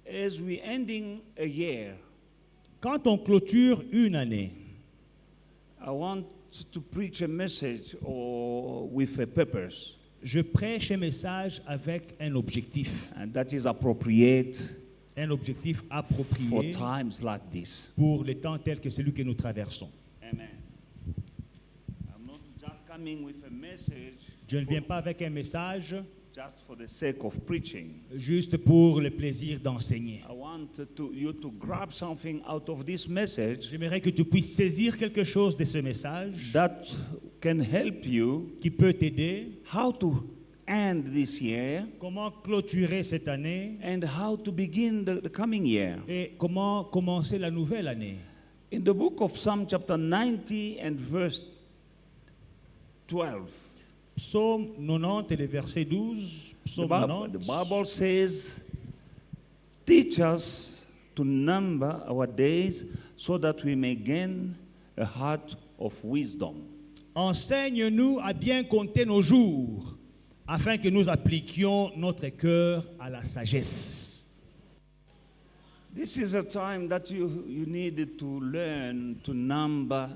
As we ending a year, Quand on clôture une année, I want to preach a message with a purpose, je prêche un message avec un objectif and that is appropriate for approprié times like this. pour les temps tels que celui que nous traversons. Amen. I'm not just coming with a message Je ne viens pas avec un message just for the sake of preaching. juste pour le plaisir d'enseigner. I want you to grab something out of this message J'aimerais que tu puisses saisir quelque chose de ce message that can help you qui peut t'aider. how to end this year Comment clôturer cette année and how to begin the coming year. et comment commencer la nouvelle année. In the book of Psalm chapter 90 and verse 12, Psaume 90 et le verset 12. Psaume 90. the Bible says, "Teach us to number our days so that we may gain a heart of wisdom." Enseigne-nous à bien compter nos jours, afin que nous appliquions notre cœur à la sagesse. This is a time that you need to learn to number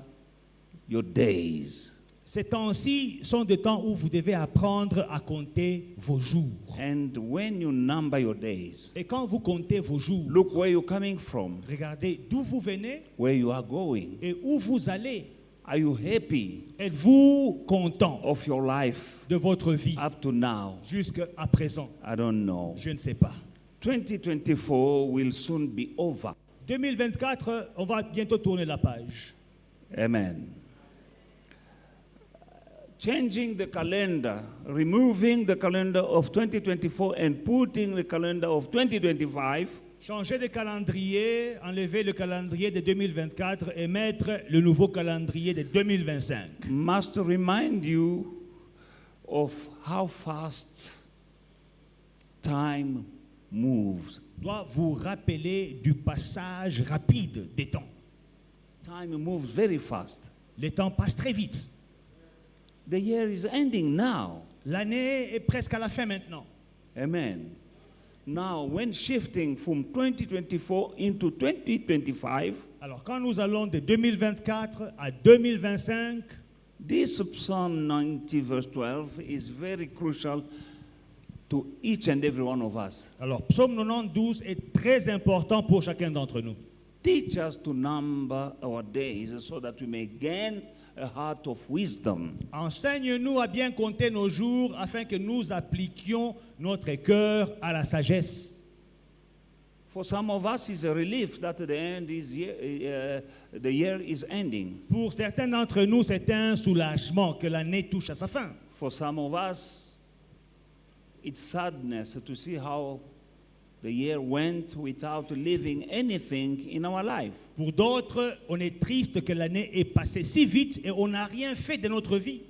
your days. Ces temps-ci sont des temps où vous devez apprendre à compter vos jours. And when you number your days, Et quand vous comptez vos jours, look where you're coming from, regardez d'où vous venez where you are going. et où vous allez. Are you happy Êtes-vous content of your life de votre vie up to now? jusqu'à présent? I don't know. Je ne sais pas. 2024 will soon be over. 2024, on va bientôt tourner la page. Amen. Changing the calendar, removing the calendar of 2024 and putting the calendar of 2025 Changer de calendrier, enlever le calendrier de 2024 et mettre le nouveau calendrier de 2025 must remind you of how fast time moves. doit vous rappeler du passage rapide des temps. Time moves very fast. Les temps passent très vite. The year is ending now. L'année est presque à la fin maintenant. Amen. Now, when shifting from 2024 into 2025, Alors quand nous allons de 2024 à 2025, this Psalm 90 verse 12 is very crucial to each and every one of us. alors Psaume 92 est très important pour chacun d'entre nous. Teach us to number our days so that we may gain a heart of wisdom. Enseigne-nous à bien compter nos jours afin que nous appliquions notre cœur à la sagesse. For some of us, it's a relief that the year is ending. Pour certains d'entre nous, c'est un soulagement que l'année touche à sa fin. For some of us, it's sadness to see how the year went without living anything in our life. Pour d'autres, on est triste que l'année est passée si vite et on n'a rien fait de notre vie.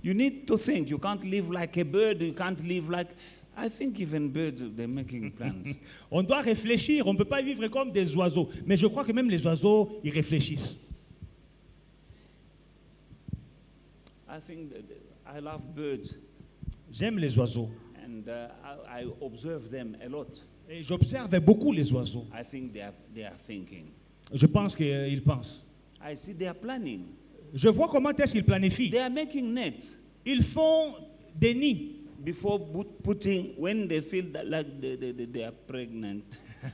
You need to think. You can't live like a bird. You can't live like... I think even birds, they're making plans. On doit réfléchir, on ne peut pas vivre comme des oiseaux. Mais je crois que même les oiseaux, ils réfléchissent. I think that I love birds, J'aime les oiseaux. and I observe them a lot. Et j'observe beaucoup les oiseaux. I think they are thinking. Je pense qu'ils pensent. I see they are planning. Je vois comment est-ce qu'ils planifient. They are making nets. Ils font des nids. Before putting, when they feel that like they are pregnant,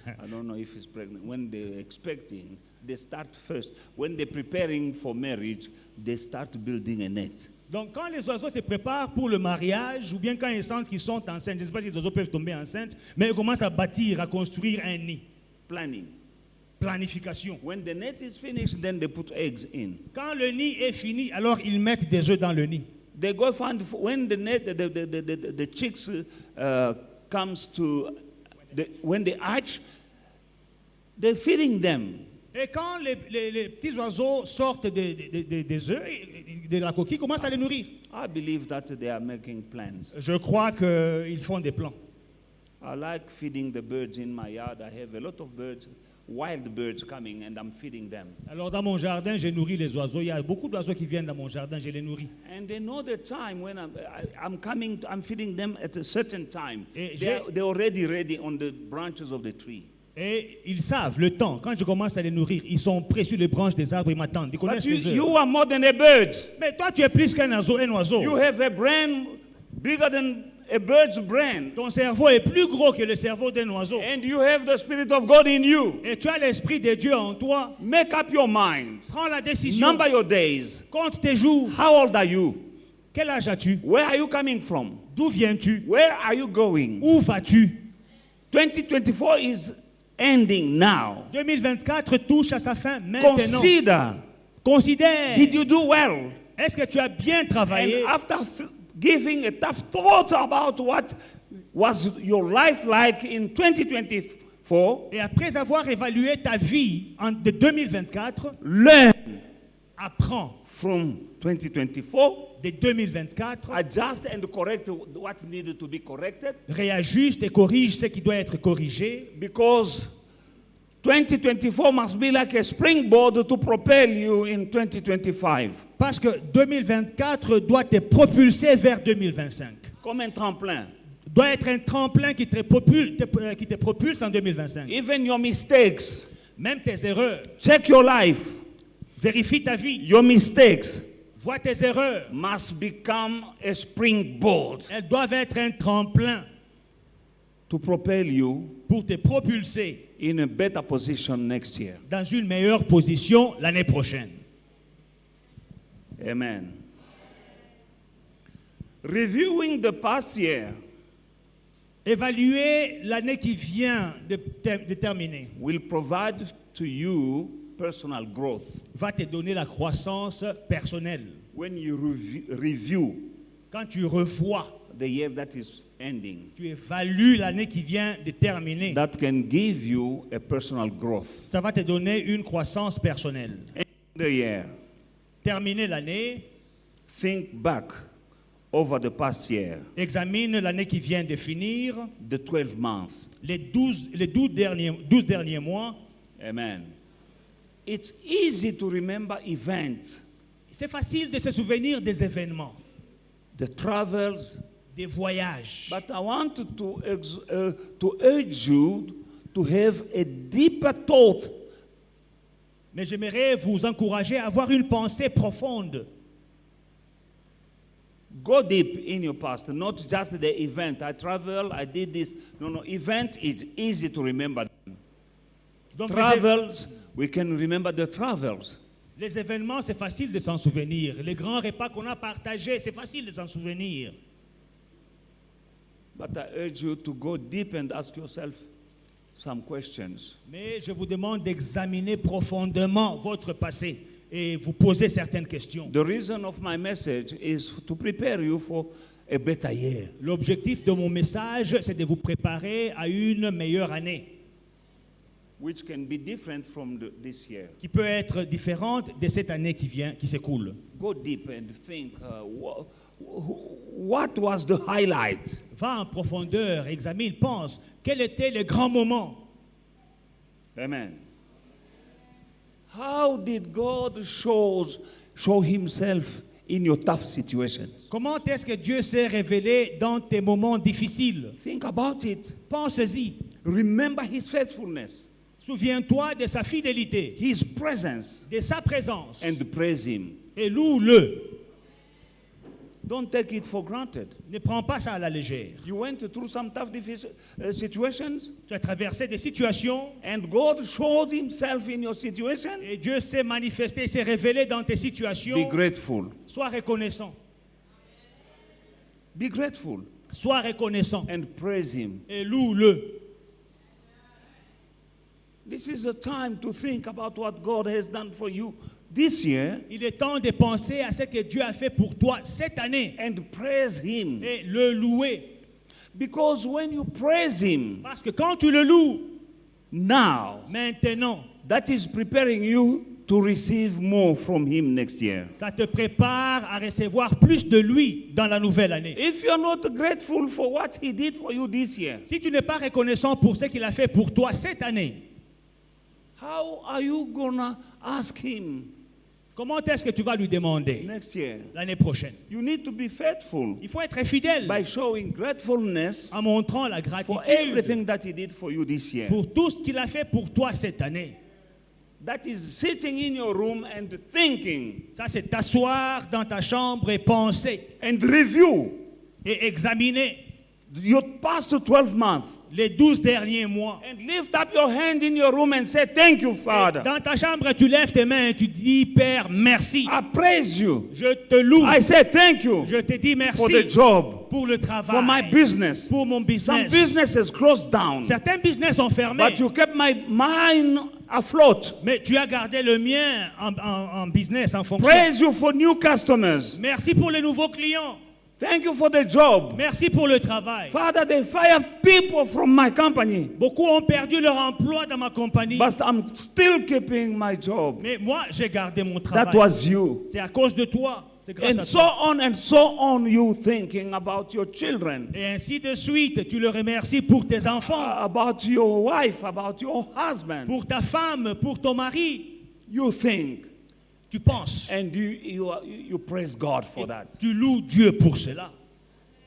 I don't know if it's pregnant, when they're expecting, they start first. When they're preparing for marriage, they start building a net. Donc quand les oiseaux se préparent pour le mariage, ou bien quand ils sentent qu'ils sont enceintes, je ne sais pas si les oiseaux peuvent tomber enceintes, mais ils commencent à bâtir, à construire un nid. Planning. Planification. When the net is finished, then they put eggs in. Quand le nid est fini, alors ils mettent des œufs dans le nid. They go find, when the net, the chicks comes to, when they hatch, they're feeding them. Et quand les petits oiseaux sortent des œufs, de la coquille, ils commencent à les nourrir. I believe that they are making plans. Je crois qu'ils font des plans. I like feeding the birds in my yard. I have a lot of birds. wild birds coming and I'm feeding them. Alors dans mon jardin, j'ai nourri les oiseaux. Il y a beaucoup d'oiseaux qui viennent dans mon jardin, je les nourris. And they know the time when I'm coming, I'm feeding them at a certain time. Et They're already ready on the branches of the tree. Et ils savent le temps. Quand je commence à les nourrir, ils sont près sur les branches des arbres, ils m'attendent. Ils But connaissent les heures. you are more than a bird. Mais toi, tu es plus qu'un oiseau. You have a brain bigger than a bird's brain. Ton cerveau est plus gros que le cerveau d'un oiseau. And you have the Spirit of God in you. Et tu as l'Esprit de Dieu en toi. Make up your mind. Prends la décision. Number your days. Compte tes jours. How old are you? Quel âge as-tu? Where are you coming from? D'où viens-tu? Where are you going? Où vas-tu? 2024 is ending now. 2024 touche à sa fin maintenant. Consider, Considère. did you do well? Est-ce que tu as bien travaillé? And after giving a tough thought about what was your life like in 2024, Et après avoir évalué ta vie de 2024, learn apprends from 2024, de 2024, adjust and correct what needed to be corrected, réajuste et corrige ce qui doit être corrigé. because 2024 must be like a springboard to propel you in 2025. Parce que 2024 doit te propulser vers 2025. Comme un tremplin. Doit être un tremplin qui te propulse en 2025. Even your mistakes, Même tes erreurs. check your life. Vérifie ta vie. Your mistakes Vois tes erreurs. must become a springboard Elles doivent être un tremplin to propel you pour te propulser in a better position next year. dans une meilleure position l'année prochaine. Amen. Reviewing the past year Évaluer l'année qui vient de terminer will provide to you personal growth. va te donner la croissance personnelle. When you review Quand tu revois, the year that is ending, tu évalues l'année qui vient de terminer, that can give you a personal growth. ça va te donner une croissance personnelle. End the year, Terminer l'année, think back over the past year, examine l'année qui vient de finir, the 12 months. les 12 derniers mois. Amen. It's easy to remember events, C'est facile de se souvenir des événements, the travels, des voyages. but I want to urge you to have a deeper thought. Mais j'aimerais vous encourager à avoir une pensée profonde. Go deep in your past, not just the event. I travel, I did this. No, event is easy to remember. Donc Travels, we can remember the travels. les événements, c'est facile de s'en souvenir. Les grands repas qu'on a partagés, c'est facile de s'en souvenir. But I urge you to go deep and ask yourself some questions. Mais je vous demande d'examiner profondément votre passé et vous poser certaines questions. The reason of my message is to prepare you for a better year. L'objectif de mon message, c'est de vous préparer à une meilleure année, Which can be different from this year. qui peut être différente de cette année qui vient, qui s'écoule. Go deep and think, what was the highlight? Va en profondeur, examine, pense, quel était le grand moment? Amen. How did God show himself in your tough situations? Comment est-ce que Dieu s'est révélé dans tes moments difficiles? Think about it. Pense-y. Remember his faithfulness, Souviens-toi de sa fidélité, his presence, de sa présence, and praise him. et loue-le. Don't take it for granted. Ne prends pas ça à la légère. You went through some tough situations, Tu as traversé des situations and God showed himself in your situation. et Dieu s'est manifesté, s'est révélé dans tes Be situations. grateful. Sois reconnaissant. Be grateful Sois reconnaissant and praise him. et loue-le. This is a time to think about what God has done for you this year Il est temps de penser à ce que Dieu a fait pour toi cette année and praise him. et le louer. Because when you praise him Parce que quand tu le loues, now, maintenant, that is preparing you to receive more from him next year. ça te prépare à recevoir plus de lui dans la nouvelle année. If you're not grateful for what he did for you this year, Si tu n'es pas reconnaissant pour ce qu'il a fait pour toi cette année, How are you gonna ask him Comment est-ce que tu vas lui demander next year? l'année prochaine? You need to be faithful Il faut être fidèle by showing gratefulness en montrant la for gratitude everything that he did for you this year. pour tout ce qu'il a fait pour toi cette année. That is sitting in your room and thinking Ça, c'est t'asseoir dans ta chambre et penser and review et examiner your past 12 months les 12 derniers mois. and lift up your hand in your room and say, thank you, Father. Dans ta chambre, tu lèves tes mains et tu dis, Père, merci. I praise you. Je te loue. I say thank you Je te dis for the merci job, pour le for my travail, business. pour mon Some business. businesses closed down, Certains business sont fermés, but you kept my mind afloat. mais tu as gardé le mien en business, en fonction. Praise you for new customers. Merci pour les nouveaux clients. Thank you for the job. Merci pour le travail. Father, they fire people from my company, Beaucoup ont perdu leur emploi dans ma compagnie, but I'm still keeping my job. mais moi, j'ai gardé mon That travail. was you. C'est à cause de toi. C'est grâce And à so toi. on, you thinking about your children, Et ainsi de suite, tu le remercies pour tes enfants, about your wife, about your husband. pour ta femme, pour ton mari. You think, Tu penses. and you praise God for that. Tu loues Dieu pour cela.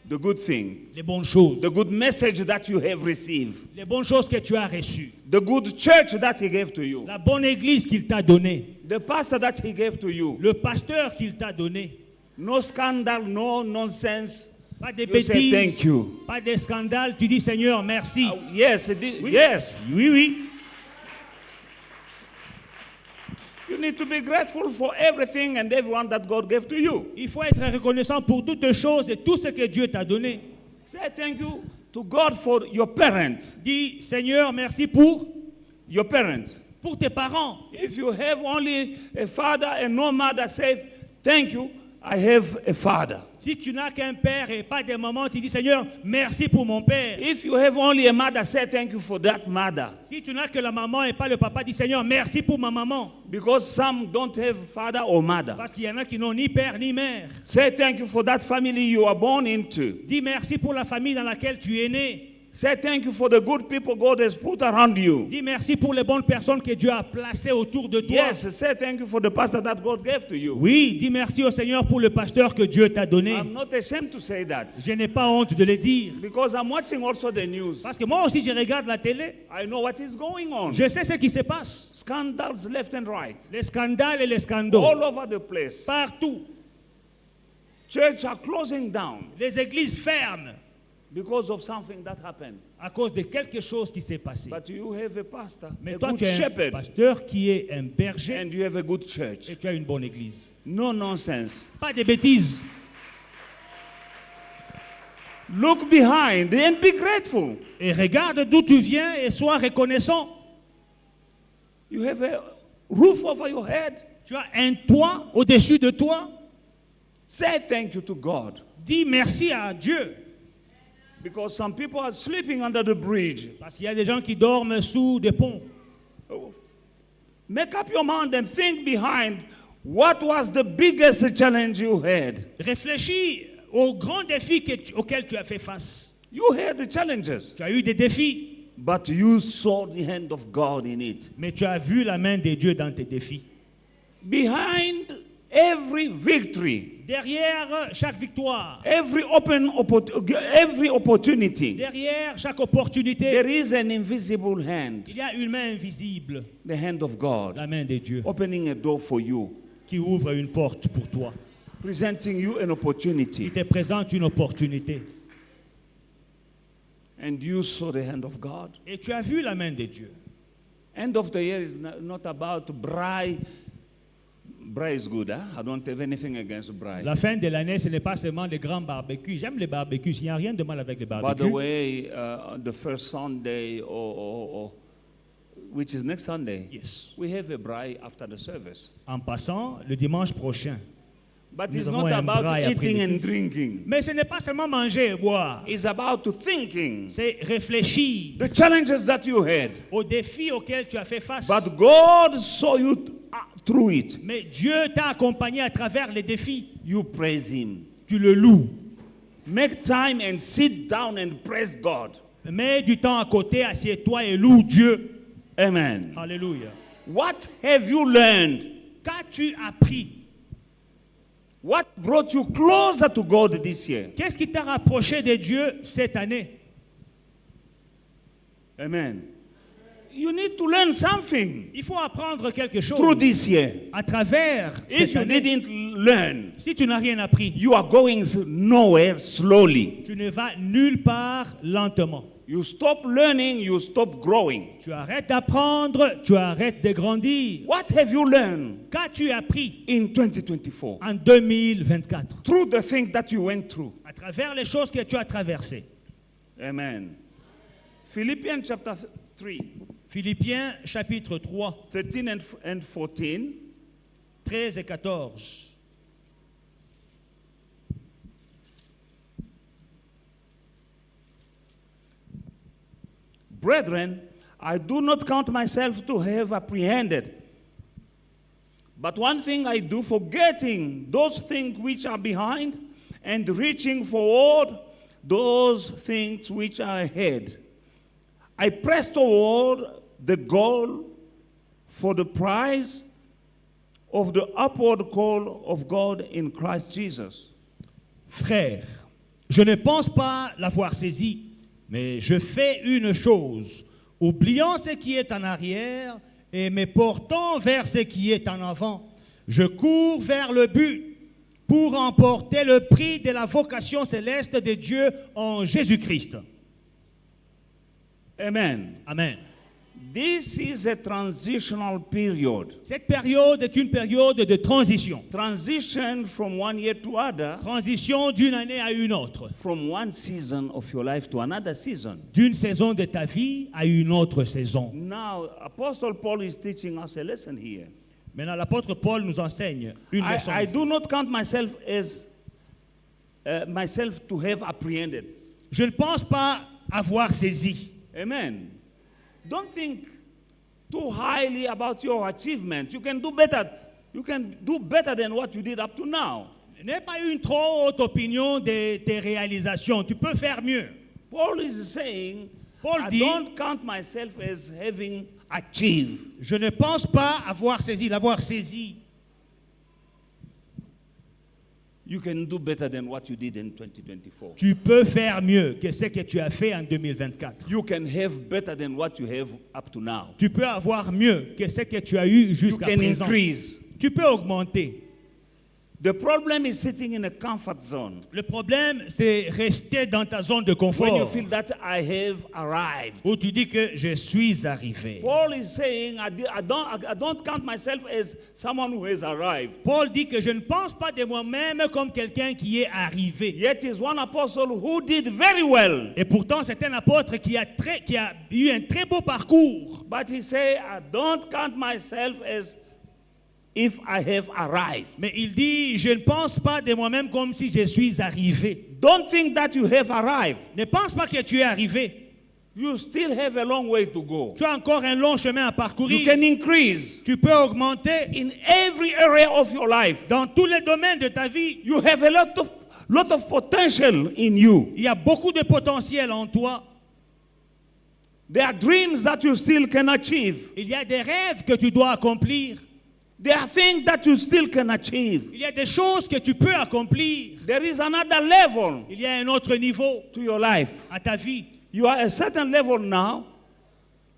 The good thing, Les bonnes choses. the good message that you have received, Les bonnes choses que tu as reçues. the good church that He gave to you, La bonne église qu'il t'a donnée. the pastor that He gave to you. Le pasteur qu'il t'a donné. No scandal, no nonsense. Pas de You say bêtises. thank you. Pas de scandale. Tu dis Seigneur, merci. Yes, yes. Oui, oui. You need to be grateful for everything and everyone that God gave to you. Il faut être reconnaissant pour toutes choses et tout ce que Dieu t'a donné. Say thank you to God for your parents. Dis Seigneur, merci pour Your parents. tes parents. If you have only a father and no mother, say thank you. I have a father. Si tu n'as qu'un père et pas de maman, tu dis Seigneur, merci pour mon père. If you have only a mother, say thank you for that mother. Si tu n'as que la maman et pas le papa, dis Seigneur, merci pour ma maman. Because some don't have father or mother. Parce qu'il y en a qui n'ont ni père ni mère. Say thank you for that family you are born into. Dis merci pour la famille dans laquelle tu es né. Say thank you for the good people God has put around you. Dis merci pour les bonnes personnes que Dieu a placées autour de toi. Yes, say thank you for the pastor that God gave to you. Oui, dis merci au Seigneur pour le pasteur que Dieu t'a donné. I'm not ashamed to say that. Je n'ai pas honte de le dire. Because I'm watching also the news. Parce que moi aussi, je regarde la télé. I know what is going on. Je sais ce qui se passe. Scandals left and right. Les scandales et les scandaux. All over the place. Partout. Church are closing down Les églises ferment because of something that happened. à cause de quelque chose qui s'est passé. But you have a pastor, Mais a toi, good tu es un shepherd, pasteur qui est un berger and you have a good church. et tu as une bonne église. No nonsense. Pas de bêtises. Look behind and be grateful. Et regarde d'où tu viens et sois reconnaissant. You have a roof over your head. Tu as un toit au-dessus de toi. Say thank you to God. Dis merci à Dieu. Because some people are sleeping under the bridge. Parce qu'il y a des gens qui dorment sous des ponts. Make up your mind and think behind what was the biggest challenge you had. Réfléchis aux grands défis auxquels tu as fait face. You had the challenges, Tu as eu des défis, but you saw the hand of God in it. mais tu as vu la main de Dieu dans tes défis. Behind every victory, Derrière chaque victoire, every opportunity, derrière chaque opportunité, there is an invisible hand, il y a une main invisible, the hand of God, la main de Dieu, opening a door for you, qui ouvre une porte pour toi, presenting you an qui opportunity. te présente une opportunité. And you saw the hand of God. Et tu as vu la main de Dieu. End of the year is not about braai. Braai is good, huh? I don't have anything against braai. La fin de l'année, ce n'est pas seulement les grands barbecues. J'aime les barbecues. Il n'y a rien de mal avec les By the barbecues. way, the first Sunday, which is next Sunday, Yes. we have a braai after the service. En passant, le dimanche prochain. But Nous it's avons not un about braai après eating le and culte. drinking. Mais ce n'est pas seulement manger et boire. It's about thinking C'est réfléchir the challenges that you had. aux défis auxquels tu as fait face. But God saw you through it. Mais Dieu t'a accompagné à travers les défis. You praise Him. Tu le loues. Make time and sit down and praise God. Mets du temps à côté, assieds-toi et loue Dieu. Amen. Alléluia. What have you learned? Qu'as-tu appris? What brought you closer to God this year? Qu'est-ce qui t'a rapproché de Dieu cette année? Amen. You need to learn something Il faut apprendre quelque chose through this year. à travers If cette you année. didn't learn, Si tu n'as rien appris, you are going nowhere slowly. tu ne vas nulle part lentement. You stop learning, you stop growing. Tu arrêtes d'apprendre, tu arrêtes de grandir. What have you learned Qu'as-tu appris in 2024? en 2024? Through the thing that you went through. À travers les choses que tu as traversées. Amen. Philippians chapter 3, Philippiens chapitre 3, 13 and 14. 13 et 14. Brethren, I do not count myself to have apprehended. But one thing I do, forgetting those things which are behind and reaching forward those things which are ahead. I press toward the goal for the prize of the upward call of God in Christ Jesus. Frères, je ne pense pas l'avoir saisi, mais je fais une chose, oubliant ce qui est en arrière et me portant vers ce qui est en avant. Je cours vers le but pour emporter le prix de la vocation céleste de Dieu en Jésus-Christ. Amen. Amen. This is a transitional period. Cette période est une période de transition. Transition from one year to other, Transition d'une année à une autre. from one season of your life to another season. D'une saison de ta vie à une autre saison. Now, Apostle Paul is teaching us a lesson here. Maintenant, l'apôtre Paul nous enseigne une leçon. I ici. do not count myself as myself to have apprehended. Je ne pense pas avoir saisi. Amen. Don't think too highly about your achievement. You can do better. You can do better than what you did up to now. N'aie pas une trop haute opinion de tes réalisations. Tu peux faire mieux. Paul is saying, Paul I dit, don't count myself as having achieved. je ne pense pas avoir saisi, l'avoir saisi. You can do better than what you did in 2024. Tu peux faire mieux que ce que tu as fait en 2024. You can have better than what you have up to now. Tu peux avoir mieux que ce que tu as eu You jusqu'à can présent. increase. Tu peux augmenter. The problem is sitting in a comfort zone. Le problème, c'est rester dans ta zone de When you confort feel that I have arrived. où tu dis que je suis arrivé. Paul is saying, I don't count myself as someone who has arrived. Paul dit que je ne pense pas de moi-même comme quelqu'un qui est arrivé. Yet is one apostle who did very well. Et pourtant, c'est un apôtre qui a eu un très beau parcours. But he said, I don't count myself as if I have arrived. Mais il dit, je ne pense pas de moi-même comme si je suis arrivé. Don't think that you have arrived. Ne pense pas que tu es arrivé. You still have a long way to go. Tu as encore un long chemin à You parcourir. can increase Tu peux augmenter in every area of your life. dans tous les domaines de ta vie. You have a lot of potential in you. Il y a beaucoup de potentiel en toi. There are dreams that you still can achieve. Il y a des rêves que tu dois accomplir. There are things that you still can achieve. Il y a des choses que tu peux accomplir. There is another level Il y a un autre niveau to your life. à ta vie. You are at a certain level now.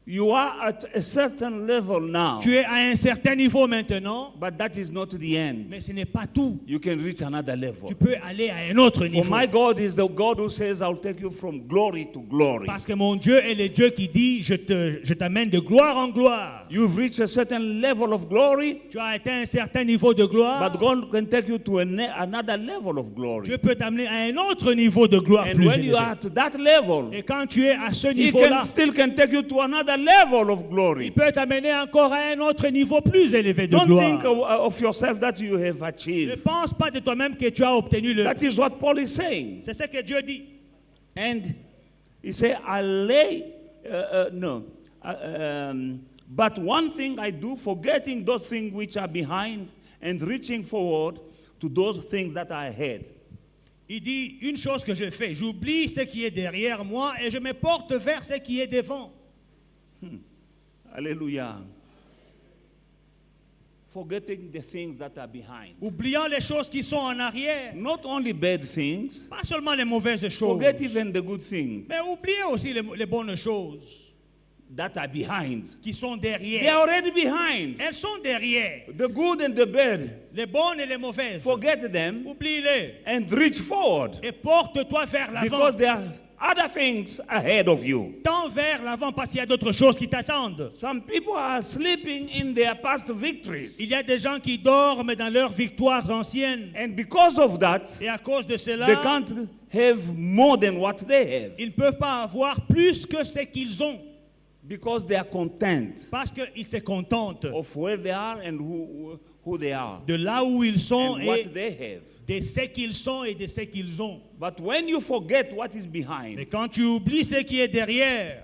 You are at a certain level now. Tu es à un certain niveau maintenant, But that is not the end. mais ce n'est pas tout. You can reach another level. Tu peux aller à un autre For niveau. my God is the God who says, I'll take you from glory to glory. Parce que mon Dieu est le Dieu qui dit, je t'amène de gloire en gloire. You've reached a certain level of glory, Tu as atteint un certain niveau de gloire. but God can take you to another level of glory. Dieu peut t'amener à un autre niveau de gloire And plus when you élevé. are at that level, Et quand tu es à ce He niveau-là, still can take you to another level of glory. il peut t'amener encore à un autre niveau plus élevé de Don't think gloire. of yourself that you have Ne achieved. pense pas de toi-même que tu as obtenu le... That is what Paul is saying. C'est ce que Dieu dit. And he said, but one thing I do, forgetting those things which are behind and reaching forward to those things that are ahead. Il dit, une chose que je fais, j'oublie ce qui est derrière moi et je me porte vers ce qui est devant. Hallelujah. forgetting the things that are behind. oubliant les choses qui sont en arrière. Not only bad things, Pas seulement les mauvaises choses, forget even the good things mais oubliez aussi les bonnes choses that are behind. qui sont They are derrière. already behind. Elles sont derrière. The good and the bad, Les bonnes et les mauvaises. forget them Oublie-les and reach forward et porte-toi vers l'avant. because there are other things ahead of you. Tends vers l'avant parce qu'il y a d'autres choses qui t'attendent. Some people are sleeping in their past victories. Il y a des gens qui dorment dans leurs victoires anciennes. And because of that, Et à cause de they cela, can't have more than what they have ils ne peuvent pas avoir plus que ce qu'ils ont. because they are content Parce qu'ils se contentent of where they are and who they are de là où ils sont and et what they have. de ce qu'ils sont et de ce qu'ils ont. But when you forget what is Mais behind, quand tu oublies ce qui est derrière,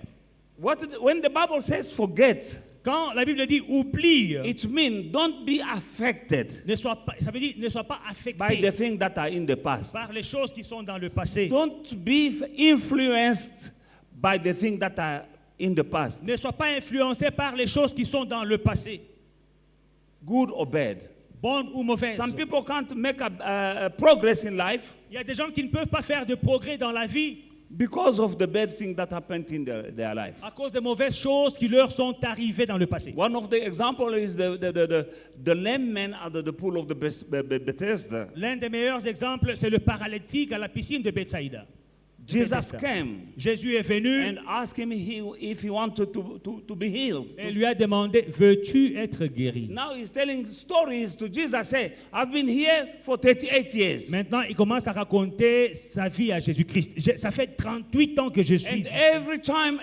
when the Bible says forget, quand la Bible dit oublie, it means don't be affected ne sois pas, ça veut dire ne sois pas by the affecté things that are in the past. par les choses qui sont dans le passé. Don't be influenced by the things that are in the past, Ne sois pas influencé par les choses qui sont dans le passé, good or bad. bonnes ou mauvaises. Some people can't make a progress in life Il y a des gens qui ne peuvent pas faire de progrès dans la vie because of the bad things that happened in their life. à cause des mauvaises choses qui leur sont arrivées dans le passé. One of the examples is the lame man at the pool of the Bethesda. L'un des meilleurs exemples, c'est le paralytique à la piscine de Bethsaïda. Jesus came Jésus est venu and asked him if he wanted to be healed. et lui a demandé, veux-tu être guéri? Now he's telling stories to Jesus. Say, I've been here for 38 years. Maintenant, il commence à raconter sa vie à Jésus-Christ. Ça fait 38 ans que je suis And ici. every time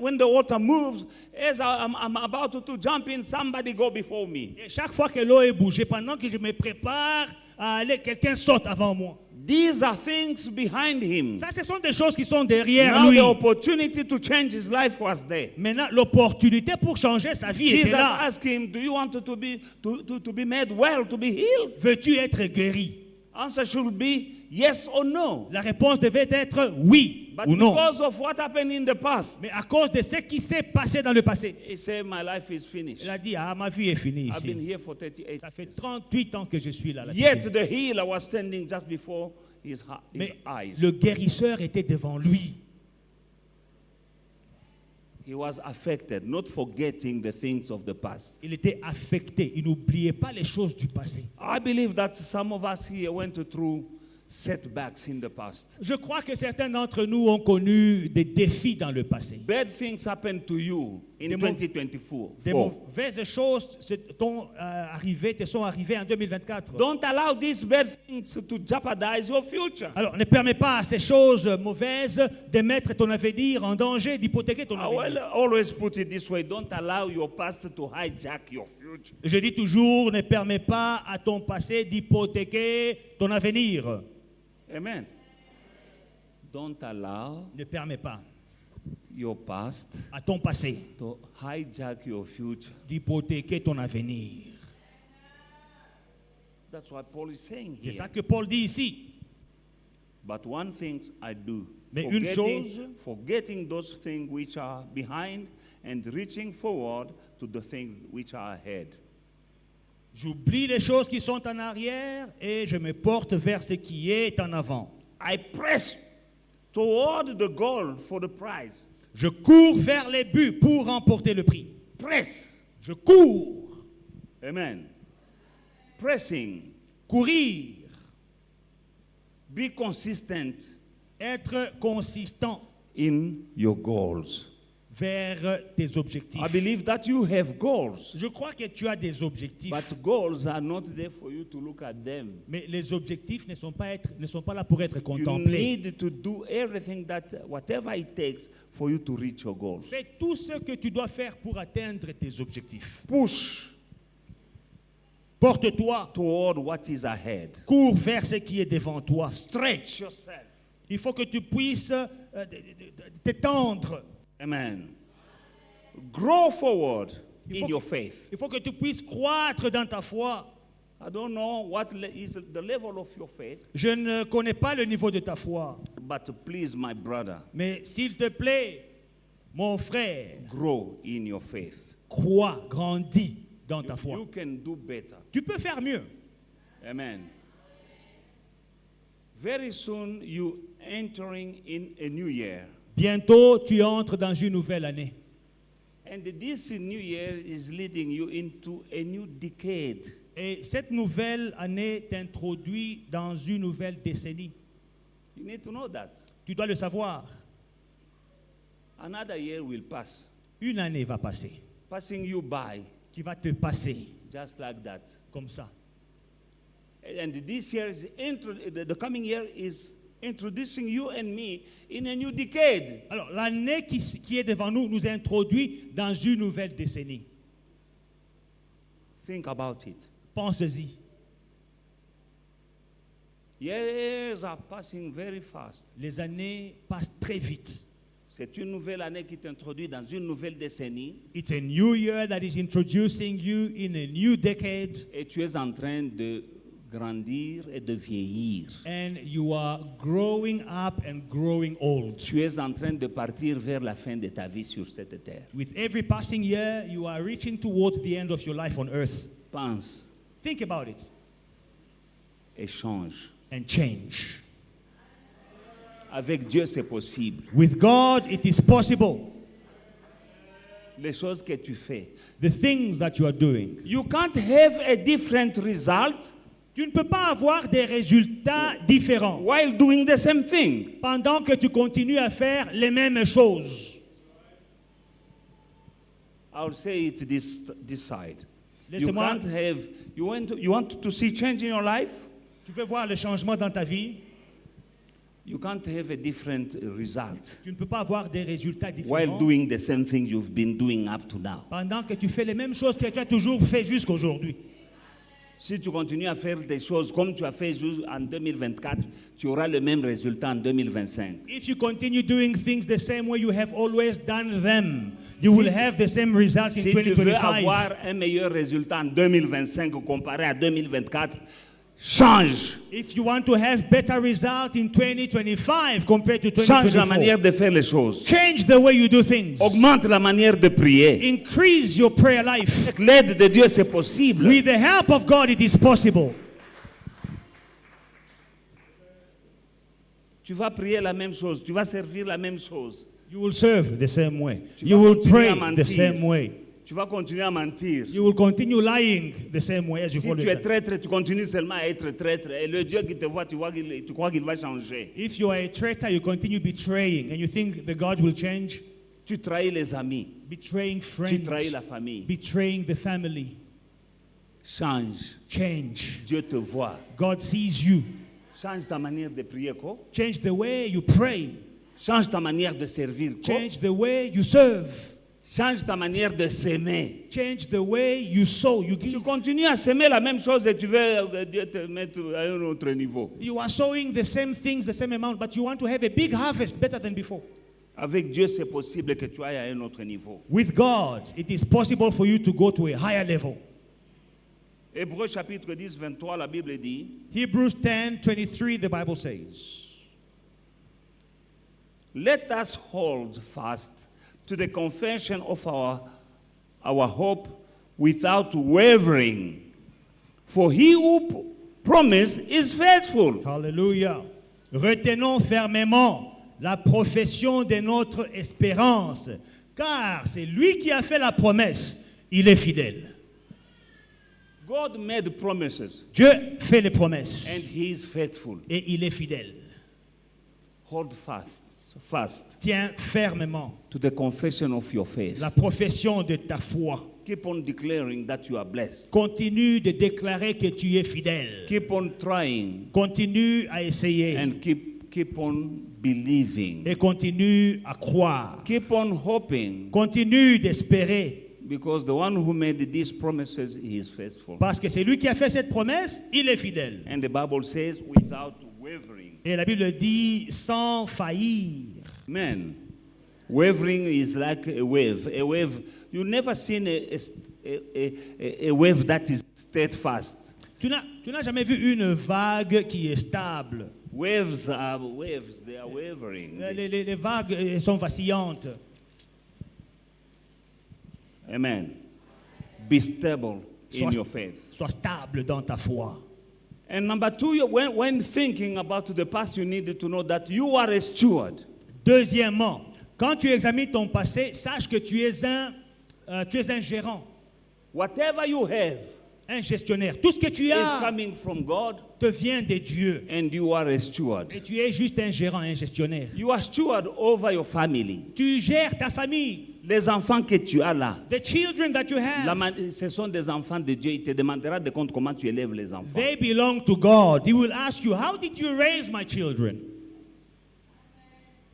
when the water moves, as I'm about to jump in, somebody go before me. Et chaque fois que l'eau est bougée, pendant que je me prépare à aller, quelqu'un saute avant moi. These are things behind him. Ça, ce sont des choses qui sont derrière Now lui. the opportunity to change his life was there. Maintenant, l'opportunité pour changer sa vie était Jesus là. asked him, do you want to be made well, to be healed? Veux-tu être guéri? Answer should be yes or no. La réponse devait être oui But ou non. because of what happened in the past, Mais à cause de ce qui s'est passé dans le passé, he said, my life is finished. il a dit, ah, ma vie est finie I've been ici. here for 38 Ça fait years. 38 ans que je suis là. Yet the healer was standing just before his Mais eyes. le guérisseur était devant lui. He was affected, not forgetting the things of the past. Il était affecté. Il n'oubliait pas les choses du passé. I believe that some of us here went through setbacks in the past. Je crois que certains d'entre nous ont connu des défis dans le passé. Bad things happened to you in Des 2024. Des mauvaises choses te sont arrivées en 2024. Don't allow these bad things to jeopardize your future. Alors, ne permets pas à ces choses mauvaises de mettre ton avenir en danger, d'hypothéquer ton I will avenir. always put it this way. Don't allow your past to hijack your future. Je dis toujours, ne permets pas à ton passé d'hypothéquer ton avenir. Amen. Don't allow Ne permets pas your past à ton passé to hijack your future. d'hypothéquer ton avenir. That's what Paul is saying C'est here. ça que Paul dit ici. But one thing I do, Mais une forgetting those things which are behind and reaching forward to the things which are ahead. J'oublie les choses qui sont en arrière et je me porte vers ce qui est en avant. I press toward the goal for the prize. Je cours vers les buts pour remporter le prix. Press. Je cours. Amen. Pressing. Courir. Be consistent Être consistant in your goals. vers tes objectifs. I believe that you have goals, Je crois que tu as des objectifs. but goals are not there for you to look at them. Mais les objectifs ne sont pas là pour être You contemplés. need to do everything whatever it takes for you to reach your goals. Fais tout ce que tu dois faire pour atteindre tes objectifs. Push Porte-toi. toward what is ahead. Cours vers ce qui est devant toi. Stretch yourself. Il faut que tu puisses t'étendre. Amen. Grow forward Il in faut, your faith. il faut que tu puisses croître dans ta foi. I don't know what is the level of your faith, Je ne connais pas le niveau de ta foi. but please, my brother, Mais s'il te plaît, mon frère, grow in your faith. crois, grandis dans ta foi. You can do better. Tu peux faire mieux. Amen. Very soon you entering in a new year. Bientôt, tu entres dans une nouvelle année. And this new year is leading you into a new decade. Et cette nouvelle année t'introduit dans une nouvelle décennie. You need to know that. Tu dois le savoir. Another year will pass, Une année va passer, passing you by qui va te passer just like that. comme ça. And this year is the coming year is introducing you and me in a new decade. Alors, l'année qui est devant nous nous introduit dans une nouvelle décennie. Think about it. Pense-y. Years are passing very fast. Les années passent très vite. C'est une nouvelle année qui t'introduit dans une nouvelle décennie It's a new year that is introducing you in a new decade, et tu es en train de grandir et de vieillir. and you are growing up and growing old. Tu es en train de partir vers la fin de ta vie sur cette terre. With every passing year, you are reaching towards the end of your life on earth. Pense Think about it et change. and change. Avec Dieu, c'est possible. With God, it is possible. Les choses que tu fais. The things that you are doing. You can't have a different result Tu ne peux pas avoir des résultats différents while doing the same thing. pendant que tu continues à faire les mêmes choses. I'll say it this side. You Laissez-moi, can't have, you want to see change in your life? tu veux voir le changement dans ta vie, You can't have a different result tu ne peux pas avoir des résultats while différents doing the same thing you've been doing up to now. pendant que tu fais les mêmes choses que tu as toujours fait jusqu'à aujourd'hui. Si tu continues à faire des choses comme tu as fait en 2024, tu auras le même résultat en 2025. If you continue doing things the same way you have always done them, you will have the same results in Si tu veux 2025. avoir un meilleur résultat en 2025 comparé à 2024, change. If you want to have better results in 2025 compared to Change la 2024, manière de faire les choses. change the way you do things. Augmente la manière de prier. Increase your prayer life. Avec l'aide de Dieu, c'est possible. With the help of God, it is possible. Tu vas prier la même chose, tu vas servir la même chose. You will serve the same way. Tu You vas will continuer pray à mentir. the same way. Tu vas continuer à mentir. You will continue lying the same way as you've Si always tu es done. traître, tu continues seulement à être traître. Et le Dieu qui te voit, tu crois qu'il va changer. If you are a traitor, you continue betraying, and you think the God will change. Tu trahis les amis. Betraying Tu friends, trahis la famille. betraying the family. Change. Change. Dieu te voit. God sees you. Change ta manière de prier, quoi. Change the way you pray. Change ta manière de servir, quoi. Change the way you serve. Change ta manière de s'aimer. Change the way you sow, you Tu give. continues à s'aimer la même chose et tu veux que Dieu te mette à un autre niveau. You are sowing the same things, the same amount, but you want to have a big harvest better than before. Avec Dieu, c'est possible que tu ailles à un autre niveau. With God, it is possible for you to go to a higher level. Hébreux chapitre 10, 23, la Bible dit, Hebrews 10:23, the Bible says, let us hold fast to the confession of our hope without wavering. For he who promised is faithful. Hallelujah. Retenons fermement la profession de notre espérance, car c'est lui qui a fait la promesse, il est fidèle. God made promises Dieu fait les promesses and he is faithful. et il est fidèle. Hold fast Tiens fermement to the confession of your faith. la profession de ta foi. Keep on declaring that you are blessed. Continue de déclarer que tu es fidèle. Keep on trying Continue à essayer and keep on believing. et continue à croire. Keep on hoping Continue d'espérer because the one who made these promises he is faithful. parce que c'est lui qui a fait cette promesse, il est fidèle. And the Bible says without wavering. Et la Bible dit sans faillir. Man, wavering is like a wave. A wave, you've never seen a wave that is steadfast. Tu n'as jamais vu une vague qui est stable. Waves are waves, they are wavering. Les vagues sont vacillantes. Amen. Be stable in your faith. Sois stable dans ta foi. And number two, when thinking about the past, you need to know that you are a steward. Deuxièmement, quand tu examines ton passé, sache que tu es un gérant, Whatever you have un gestionnaire. Tout ce que tu is as coming from God, te vient de Dieu. and you are a steward. Et tu es juste un gérant, un gestionnaire. You are steward over your family. Tu gères ta famille. Les enfants que tu as là, The children that you have, ce sont des enfants de Dieu. Il te demandera de compte comment tu élèves les enfants. they belong to God. He will ask you, how did you raise my children?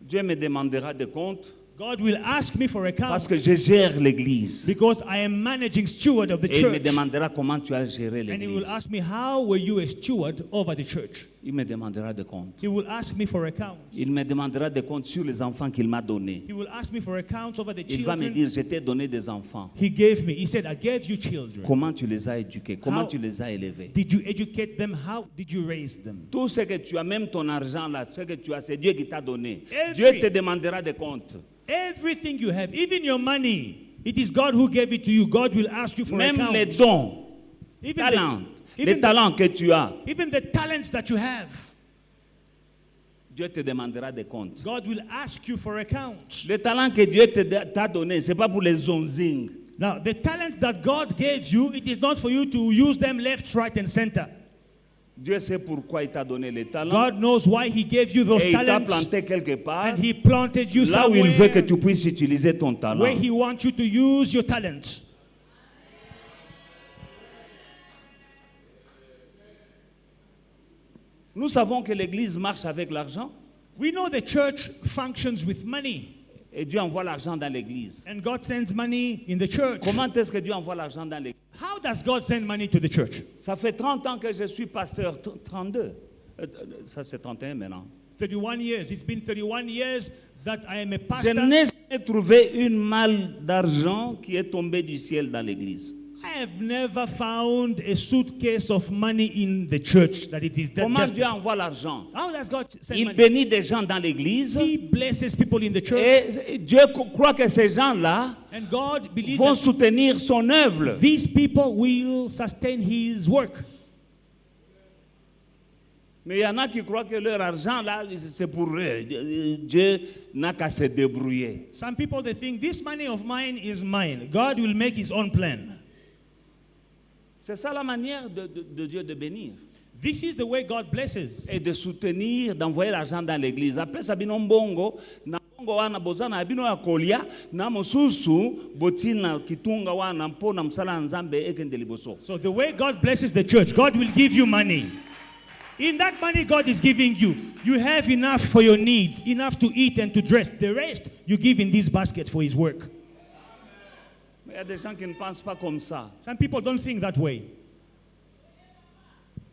Dieu me demandera de compte God will ask me for parce account que je gère l'église. because I am managing steward of the Et il me church. demandera comment tu as géré And he will l'église. ask me, how were you a steward over the church? Il me demandera de compte. He will ask me for account. Il me demandera de compte sur les enfants qu'il m'a donnés. He will ask me for account over the Il va me children dire, je t'ai donné des enfants. he gave me. He said, I gave you children. Comment tu les as éduqués? Comment How- tu les as élevés? Did you educate them? How did you raise them? Tout ce que tu as, même ton argent là, ce que tu as, c'est Dieu qui t'a donné. Every- Dieu te demandera des comptes. Everything you have, even your money, it is God who gave it to you. God will ask you for Même account. les dons, Even talents, even les the- talents que tu as, Even the talents that you have, Dieu te demandera des comptes. God will ask you for account. Les talents que Dieu t'a donné, c'est pas pour les zonzing. Now, the talents that God gave you, it is not for you to use them left, right, and center. Dieu sait pourquoi il t'a donné les talents. God knows why He gave you those Et il t'a talents, planté quelque part, and He planted you là où il veut que somewhere tu puisses utiliser ton talent. where He wants you to use your talents. Nous savons que l'Église marche avec l'argent. We know the church functions with money, Et Dieu envoie l'argent dans l'Église. and God sends money in the church. Comment est-ce que Dieu envoie l'argent dans l'Église? How does God send money to the church? Ça fait 30 ans que je suis pasteur. 32. Ça c'est 31 maintenant. 31 years. It's been 31 years that I am a Je pastor. n'ai jamais trouvé une malle d'argent qui est tombée du ciel dans l'église. I have never found a suitcase of money in the church that it is that Comment just. Dieu envoie l'argent? How does God send Il money? bénit des gens dans l'église He blesses people in the church, et Dieu croit que ces gens-là and God believes vont that soutenir son œuvre. these people will sustain His work. Mais il y en a qui croient que leur argent, là, c'est pour eux. Dieu n'a qu'à se débrouiller. Some people they think this money of mine is mine. God will make His own plan. C'est ça la manière de Dieu de bénir. This is the way God blesses. Et de soutenir, d'envoyer l'argent dans l'église. Après ça, bino mbongo, na mbongo wana bozana bino ya kolia, na mosusu botina kitunga wana mpo na msala nzambe ekende liboso. So the way God blesses the church, God will give you money. In that money God is giving you, you have enough for your needs, enough to eat and to dress. The rest you give in this basket for His work. Mais il y a des gens qui ne pensent pas comme ça. Some people don't think that way.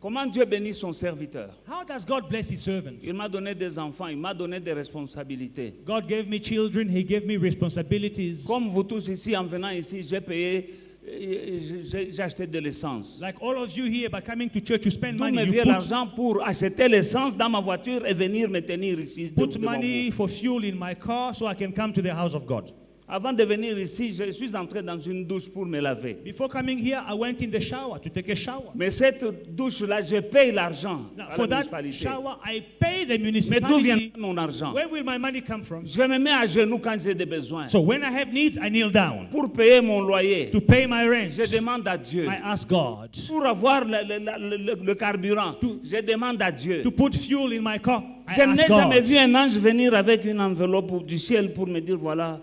Comment Dieu bénit son serviteur? How does God bless His servants? Il m'a donné des enfants, il m'a donné des responsabilités. God gave me children, He gave me responsibilities. Comme vous tous ici, en venant ici, j'ai payé, j'ai acheté de l'essence. Like all of you here, by coming to church, you spend D'où me money. You vient put, l'argent pour acheter l'essence dans ma voiture et venir me tenir ici. put devant money vous. for fuel in my car so I can come to the house of God. Avant de venir ici, je suis entré dans une douche pour me laver. Before coming here, I went in the shower to take a shower. Mais cette douche-là, je paye l'argent Now, à for la that municipalité. shower, I pay the Mais d'où vient municipality. mon argent? Where will my money come from? Je me mets à genoux quand j'ai des besoins. So when I have needs, I kneel down. Pour payer mon loyer, To pay my rent, je demande à Dieu. I ask God. Pour avoir le carburant, je demande à Dieu. To put fuel in my car, I Je n'ai ask jamais vu God. un ange venir avec une enveloppe du ciel pour me dire voilà,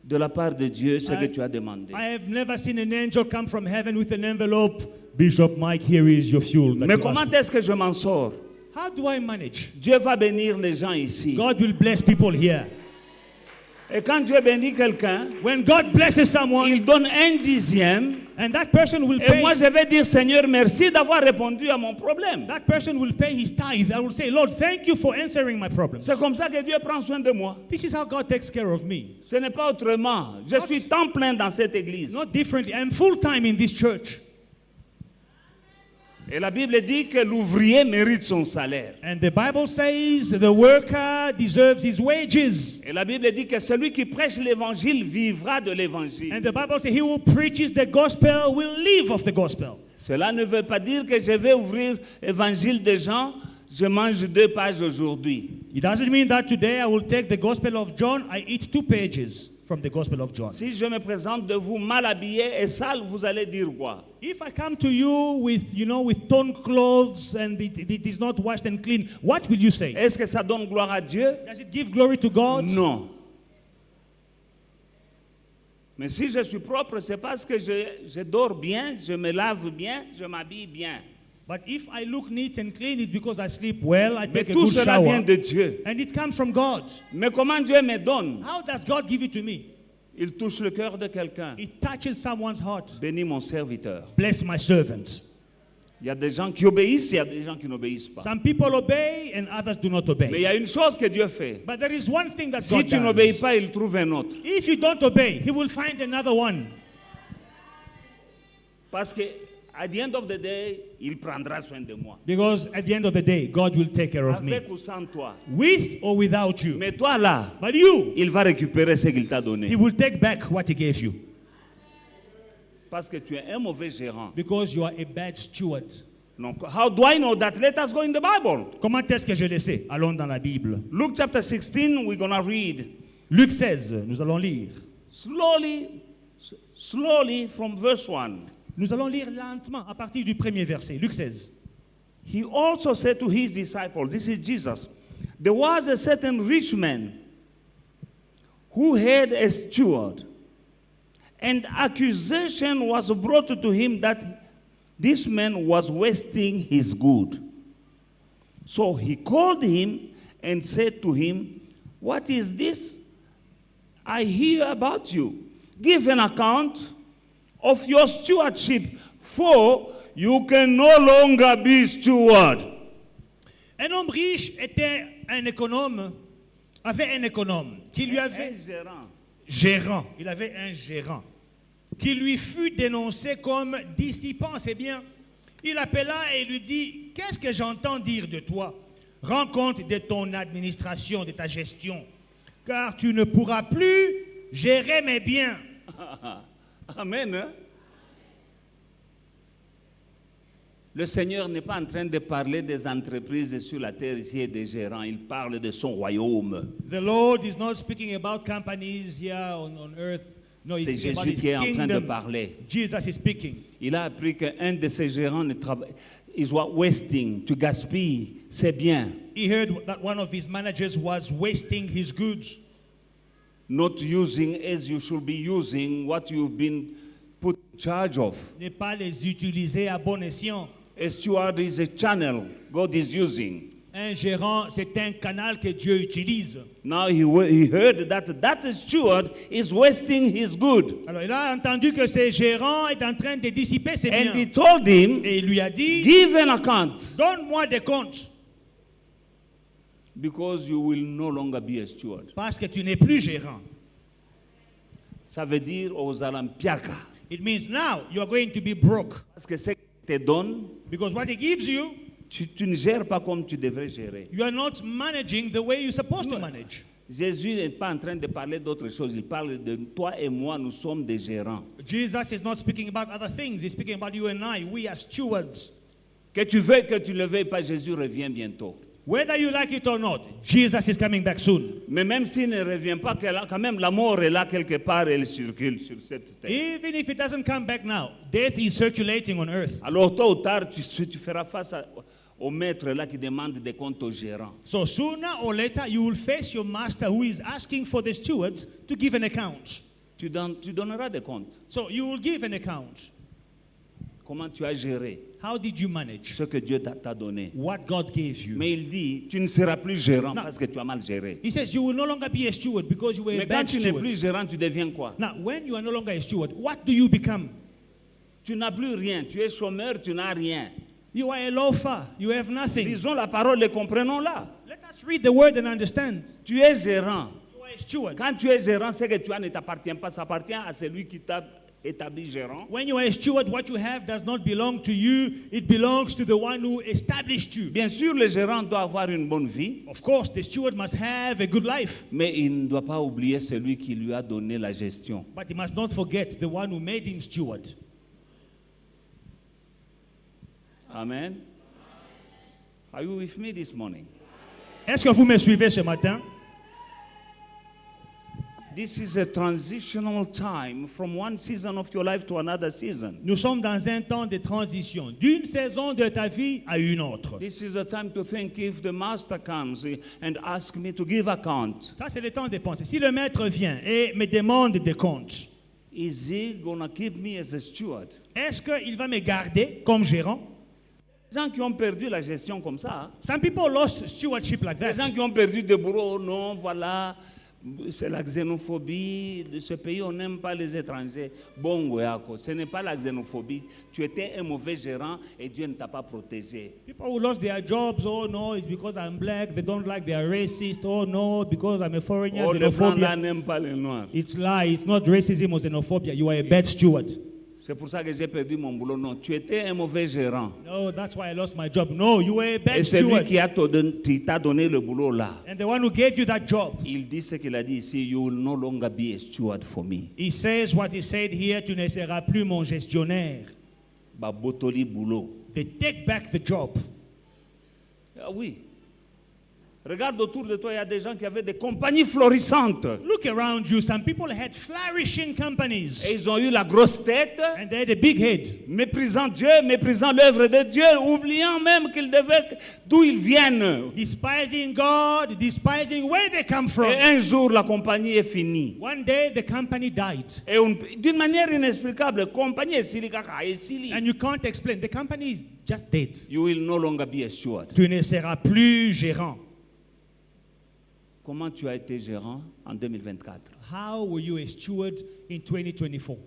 de la part de Dieu, ce que tu as demandé. I have never seen an angel come from heaven with an envelope. Bishop Mike, here is your fuel. that Mais you comment asked est-ce que je m'en sors? for. How do I manage? Dieu va bénir les gens ici. God will bless people here. Et quand Dieu bénit quelqu'un, When God blesses someone, il donne 1/10. and that person will Et pay, moi, je vais dire, Seigneur, merci d'avoir répondu à mon problème. that person will pay his tithe. I will say, Lord, thank you for answering my problems. C'est comme ça que Dieu prend soin de moi. This is how God takes care of me. Ce n'est pas autrement. Je Not- suis temps plein dans cette église. Not differently. I'm full time in this church. Et la Bible dit que l'ouvrier mérite son salaire. And the Bible says the worker deserves his wages. Et la Bible dit que celui qui prêche l'évangile vivra de l'évangile. And the Bible says he who preaches the gospel will live of the gospel. Cela ne veut pas dire que je vais ouvrir l'évangile des gens, je mange 2 pages aujourd'hui. It doesn't mean that today I will take the gospel of John, I eat 2 pages from the gospel of John. Si je me présente de vous mal habillé et sale, vous allez dire quoi? If I come to you with, with torn clothes and it is not washed and clean, what will you say? Est-ce que ça donne gloire à Dieu? Does it give glory to God? Non. Mais si je suis propre, c'est parce que je dors bien, je me lave bien, je m'habille bien. But if I look neat and clean, it's because I sleep well, I Mais take a tout good cela vient shower. de Dieu. And it comes from God. Mais comment Dieu me donne? How does God give it to me? Il touche le cœur de quelqu'un. It touches someone's heart. Bénis mon serviteur. Bless my servant. Il y a des gens qui obéissent, il y a des gens qui n'obéissent pas. Some people obey and others do not Mais il obey. y a une chose que Dieu fait. But there is one thing that Si God tu n'obéis does. pas, il trouve un autre. If you don't obey, he will find another one. Parce que at the end of the day, il prendra soin de moi. Because at the end of the day, God will take care of me. Avec ou sans toi. With or without you. Mais toi là, But you, il va récupérer ce qu'il t'a he donné. will take back what he gave you. Parce que tu es un mauvais gérant. Because you are a bad steward. Donc, how do I know that? Let us go in the Bible. Comment est-ce que je le sais? Allons dans la Bible. Luke chapter 16, we're going to read. Luc 16, nous allons lire. Slowly from verse 1. Nous allons lire lentement à partir du premier verset. Luc 16. He also said to his disciples, this is Jesus, there was a certain rich man who had a steward, and accusation was brought to him that this man was wasting his good. So he called him and said to him, what is this I hear about you? Give an account of your stewardship, for you can no longer be steward. Un homme riche avait un économe qui lui avait gérant. Il avait un gérant qui lui fut dénoncé comme dissipant ses biens. Il appela et lui dit, qu'est-ce que j'entends dire de toi? Rends compte de ton administration, de ta gestion, car tu ne pourras plus gérer mes biens. Amen. Hein? Le Seigneur n'est pas en train de parler des entreprises sur la terre ici et des gérants. Il parle de son royaume. The Lord is not speaking about companies here on earth. No, he's C'est speaking about Jésus his qui est en train de kingdom. parler. Jesus is speaking. Il a appris qu'un de ses gérants ne travaille. Is what wasting, tu gaspilles, c'est bien. He heard that one of his managers was wasting his goods. Not using as you should be using what you've been put in charge of. Ne pas les utiliser à bon escient. A steward is a channel God is using. Un gérant, c'est un canal que Dieu utilise. Now he heard that steward is wasting his good. Alors il a entendu que ce gérant est en train de dissiper ses And he biens. told him, Et il lui a dit, give an account donne-moi des comptes, because you will no longer be a steward. parce que tu n'es plus gérant. Ça veut dire aux alampiaka. It means now you are going to be broke. Parce que ce qu'il te donne, Because what he gives you, tu ne gères pas comme tu devrais gérer. you are not managing the way you're supposed to manage. Jésus n'est pas en train de parler d'autre chose. Il parle de toi et moi, nous sommes des gérants. Jesus is not speaking about other things. He's speaking about you and I. We are stewards. Que tu veuilles, que tu ne le veuilles pas, Jésus revient bientôt. Whether you like it or not, Jesus is coming back soon. Mais même s'il ne revient pas, quand même la mort est là quelque part, elle circule sur cette terre. Even if it doesn't come back now, death is circulating on earth. Alors tôt ou tard, tu feras face au maître là qui demande des comptes au gérant. So sooner or later, you will face your master who is asking for the stewards to give an account. Tu donneras des comptes. So you will give an account. Comment tu as géré How did you manage ce que Dieu t'a donné. what God gave you? Mais il dit, tu ne seras plus gérant Non. parce que tu as mal géré. He says you will no longer be a steward because you were a Mais quand bad tu n'es steward. plus gérant, tu deviens quoi? Now, when you are no longer a steward, what do you become? Tu n'as plus rien. Tu es chômeur, tu n'as rien. You are a loafer. You have nothing. Lisons la parole et comprenons-la. Let us read the word and understand. Tu es gérant. You are a steward. Quand tu es gérant, c'est que tu ne t'appartiens pas. Ça appartient à celui qui t'a établi gérant. When you are a steward, what you have does not belong to you. It belongs to the one who established you. Bien sûr, le gérant doit avoir une bonne vie, Of course, the steward must have a good life, mais il ne doit pas oublier celui qui lui a donné la gestion. but he must not forget the one who made him steward. Amen. Are you with me this morning? Est-ce que vous me suivez ce matin? This is a transitional time from one season of your life to another season. Nous sommes dans un temps de transition, d'une saison de ta vie à une autre. This is the time to think if the master comes and asks me to give account, Ça, c'est le temps de penser. Si le maître vient et me demande des comptes, is he gonna keep me as a steward? est-ce qu'il va me garder comme gérant? Les gens qui ont perdu la gestion comme ça, hein, Some people lost stewardship like les gens that. qui ont perdu des boulots, oh non, voilà, c'est la xénophobie de ce pays, on n'aime pas les étrangers. Bon, goyako, ce n'est pas la xénophobie. Tu étais un mauvais gérant et Dieu ne t'a pas protégé. People who lost their jobs, oh no, it's because I'm black, they don't like, they are racist, oh no, because I'm a foreigner, Oh, les Blancs là xenophobia. n'aiment pas les Noirs. It's lie, it's not racism or xenophobia, you are a bad steward. C'est pour ça que j'ai perdu mon boulot. Non, tu étais un mauvais gérant. No, that's why I lost my job. No, you were a Et bad celui steward. qui t'a donné le boulot là, And the one who gave you that job, il dit ce qu'il a dit ici, you will no longer be a steward for me. he says what he said here, tu ne seras plus mon gestionnaire. Ba botoli boulot. They take back the job. Ah oui. Regarde autour de toi, il y a des gens qui avaient des compagnies florissantes. Look around you, some people had flourishing companies. Et ils ont eu la grosse tête, And they had a big head. méprisant Dieu, méprisant l'œuvre de Dieu, oubliant même qu'ils devaient, d'où ils viennent. Despising God, despising where they come from. Et un jour, la compagnie est finie. One day the company died. Et d'une manière inexplicable, la compagnie est sili kaka, est sili. And you can't explain. The company is just dead. You will no longer be a steward. Tu ne seras plus gérant. Comment tu as été gérant en 2024? How were you a steward in 2024?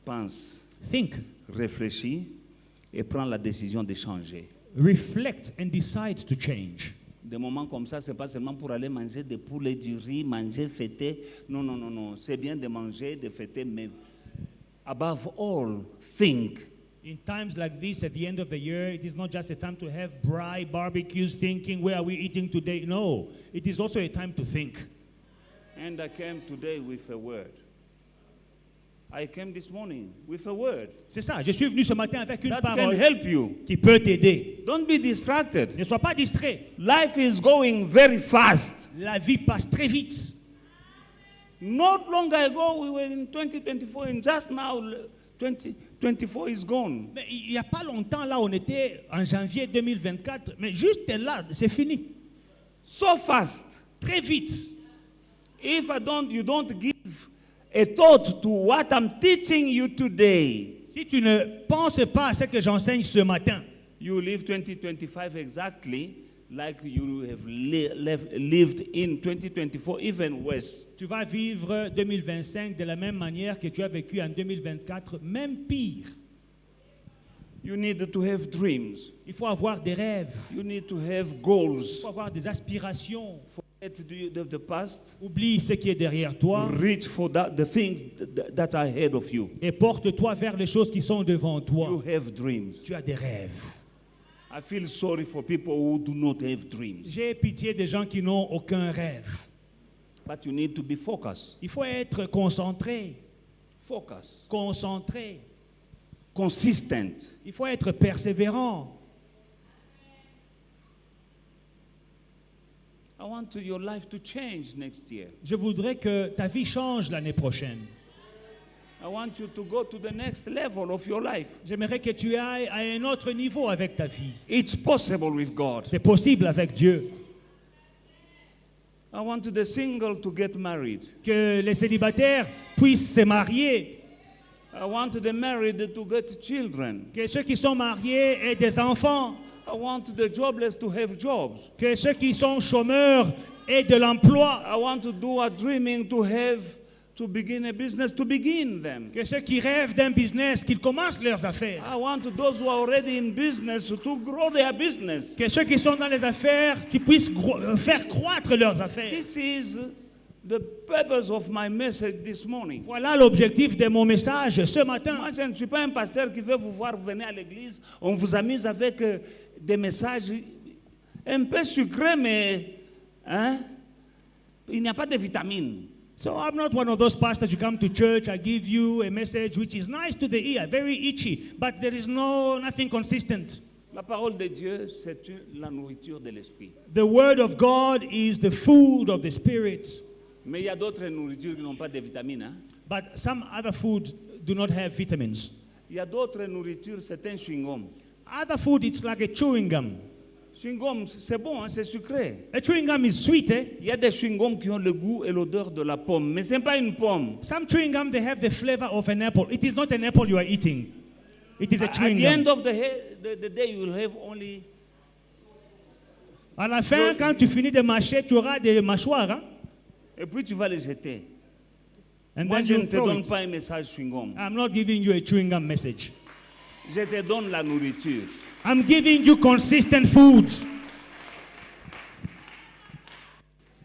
Pense, Think, réfléchis et prends la décision de changer. reflect, and decide to change. Des moments comme ça, ce n'est pas seulement pour aller manger des poulets, du riz, manger, fêter. Non, non, non, non. C'est bien de manger, de fêter, mais above all, think. In times like this, at the end of the year, it is not just a time to have dry barbecues thinking, where are we eating today? No, it is also a time to think. And I came today with a word. I came this morning with a word C'est ça, je suis venu ce matin avec une that can parole help you. qui peut t'aider. Don't be distracted. Ne sois pas distrait. Life is going very fast. La vie passe très vite. Not long ago, we were in 2024, and just now, 2024 is gone. Mais il n'y a pas longtemps, là, on était en janvier 2024, mais juste là, c'est fini. So fast. Très vite. If you don't give a thought to what I'm teaching you today, Si tu ne penses pas à ce que j'enseigne ce matin, you live 2025 exactly like you have lived in 2024, even worse. tu vas vivre 2025 de la même manière que tu as vécu en 2024, même pire. You need to have dreams. Il faut avoir des rêves, You need to have il goals. faut avoir des aspirations. Forget the past. Oublie ce qui est derrière toi Reach for the things that are ahead of you. et porte-toi vers les choses qui sont devant You toi. have dreams. Tu as des rêves. I feel sorry for people who do not have dreams. J'ai pitié des gens qui n'ont aucun rêve. But you need to be focused. Il faut être concentré, Focus. concentré. Consistent. Il faut être persévérant. I want your life to change next year. Je voudrais que ta vie change l'année prochaine. I want you to go to the next level of your life. J'aimerais que tu ailles à un autre niveau avec ta vie. It's possible with God. C'est possible avec Dieu. I want the single to get married. Que les célibataires puissent se marier. I want the married to get children. Que ceux qui sont mariés aient des enfants. I want the jobless to have jobs. Que ceux qui sont chômeurs aient de l'emploi. I want to do a dreaming to begin a business, to begin them. Que ceux qui rêvent d'un business, qu'ils commencent leurs affaires. I want those who are already in business to grow their business. Que ceux qui sont dans les affaires, qu'ils puissent faire croître leurs affaires. This is the purpose of my message this morning. Voilà l'objectif de mon message ce matin. Moi, je ne suis pas un pasteur qui veut vous voir venir à l'église. On vous amuse avec des messages un peu sucrés, mais hein, il n'y a pas de vitamines. So I'm not one of those pastors. You come to church, I give you a message which is nice to the ear, very itchy, but there is nothing consistent. La parole de Dieu, c'est la nourriture de l'esprit. The word of God is the food of the spirit. Mais il y a d'autres nourritures qui n'ont pas de vitamines. Hein? But some other food do not have vitamins. Il y a d'autres nourritures, c'est un chewing-gum. Other food, it's like a chewing gum. Chewing-gum, c'est bon, hein, c'est sucré. A chewing gum is sweet, eh? Il y a des chewing-gums qui ont le goût et l'odeur de la pomme, mais ce n'est pas une pomme. Some chewing gum, they have the flavor of an apple. It is not an apple you are eating. It is a At chewing the gum. end of the day, you will have only... À la fin, quand tu finis de mâcher, tu auras des mâchoires. Hein? Et puis tu vas les jeter. And Moi, then je you ne te throw donne it. pas un message chewing-gum. I'm not giving you a chewing gum message. Je te donne la nourriture. I'm giving you consistent foods.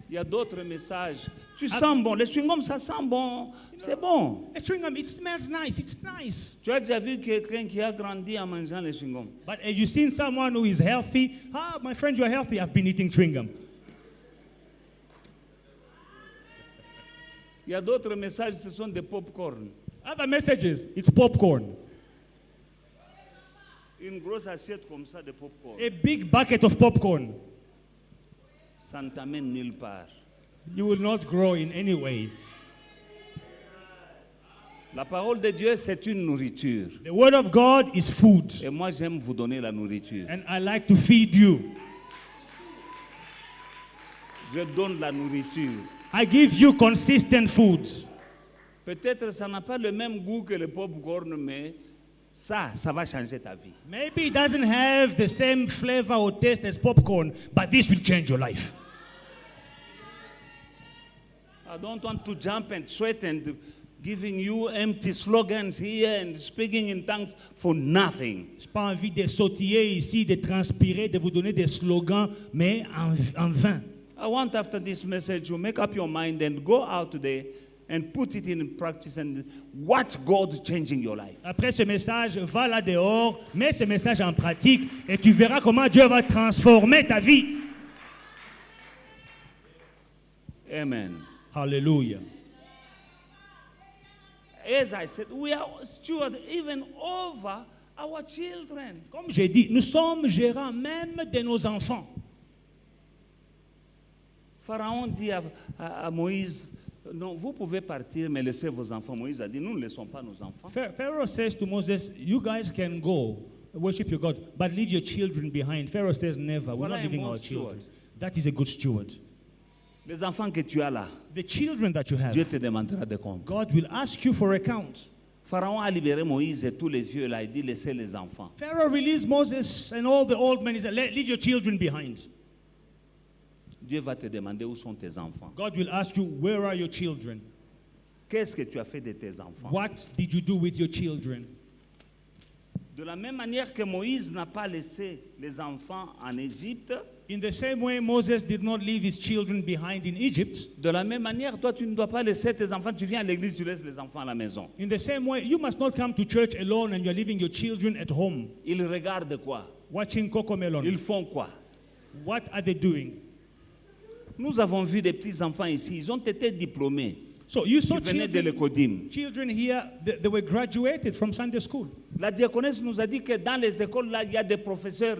Il y a d'autres messages. Tu sens bon. Le chewing-gum, ça sent bon. C'est bon. A chewing gum, it smells nice. It's nice. Tu as déjà vu quelqu'un qui a grandi en mangeant le chewing-gum. But have you seen someone who is healthy? Ah, my friend, you are healthy. I've been eating chewing gum. Il y a d'autres messages, ce sont des pop-corn. Other messages, it's popcorn. Une grosse assiette comme ça de pop-corn. A big bucket of popcorn. Ça ne t'amène nulle part. You will not grow in any way. La parole de Dieu, c'est une nourriture. The word of God is food. Et moi, j'aime vous donner la nourriture. And I like to feed you. Je donne la nourriture. I give you consistent foods. Peut-être ça n'a pas le même goût que le pop-corn, mais ça va changer ta vie. Maybe it doesn't have the same flavor or taste as popcorn, but this will change your life. I don't want to jump and sweat and giving you empty slogans here and speaking in tongues for nothing. Je n'ai pas envie de sautiller ici, de transpirer, de vous donner des slogans, mais en vain. I want after this message you make up your mind and go out today and put it in practice and watch God changing your life. Après ce message, va là dehors, mets ce message en pratique et tu verras comment Dieu va transformer ta vie. Amen. Hallelujah. As I said, we are stewards even over our children. Comme j'ai dit, nous sommes gérants même de nos enfants. Pharaon dit à Moïse, non, vous pouvez partir, mais laissez vos enfants. Moïse a dit, nous ne laissons pas nos enfants. Pharaoh says to Moses, you guys can go, worship your God, but leave your children behind. Pharaoh says, never, we're Voilà not un leaving bon our steward. children. That is a good steward. Les enfants que tu as là, The children that you have, Dieu te demandera de compte. God will ask you for account. Pharaon a libéré Moïse et tous les vieux là, il dit, laissez les enfants. Pharaoh released Moses and all the old men. He said, leave your children behind. Dieu va te demander où sont tes enfants. God will ask you, where are your children? Qu'est-ce que tu as fait de tes enfants? What did you do with your children? De la même manière que Moïse n'a pas laissé les enfants en Égypte, In the same way, Moses did not leave his children behind in Egypt. de la même manière, toi, tu ne dois pas laisser tes enfants. Tu viens à l'église, tu laisses les enfants à la maison. In the same way, you must not come to church alone and you're leaving your children at home, Ils regardent quoi? watching Cocomelon. Ils font quoi? What are they doing? Nous avons vu des petits-enfants ici. Ils ont été diplômés. So you saw Ils venaient de children, l'Écodim. here, they were graduated from Sunday school. La diaconesse nous a dit que dans les écoles, là, il y a des professeurs,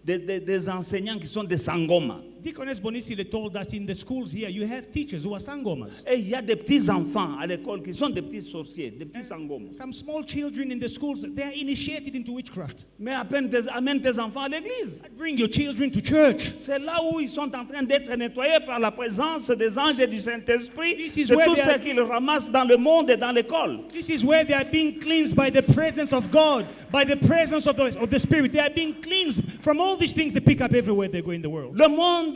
des enseignants qui sont des sangomas. Deaconess Bonisile told us in the schools here, you have teachers who are sangomas. Et il y a des petits-enfants à l'école qui sont des petits sorciers, des petits sangomas. Some small children in the schools, they are initiated into witchcraft. Mais amène tes enfants à l'église. Bring your children to church. C'est là où ils sont en train d'être nettoyés par la présence des anges et du Saint-Esprit, This is de where tout they ce are- qu'ils ramassent dans le monde et dans l'école. This is where they are being cleansed by the presence of God, by the presence of the Spirit. They are being cleansed from all these things they pick up everywhere they go in the world. Le monde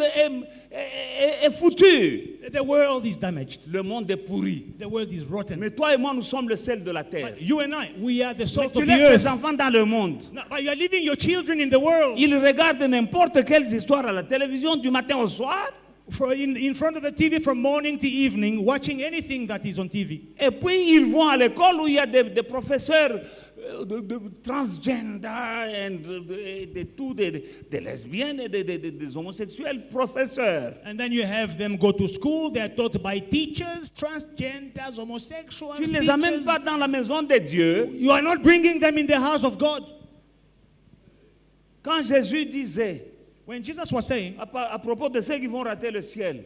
est foutu. The world is damaged. Le monde est pourri. The world is rotten. Mais toi et moi, nous sommes le sel de la terre. But you and I, we are the Mais salt tu of the laisses earth. tes enfants dans le monde. No, but you are leaving your children in the world. Ils regardent n'importe quelles histoires à la télévision du matin au soir. in front of the TV from morning to evening, watching anything that is on TV. Et puis ils vont à l'école où il y a des professeurs de transgender, des lesbiennes et des homosexuels professeurs. And then you have them go to school. They are taught by teachers, transgenders, homosexuals. Tu ne les amènes pas dans la maison de Dieu. You are not bringing them in the house of God. Quand Jésus disait When Jesus was saying à propos de ceux qui vont rater le ciel,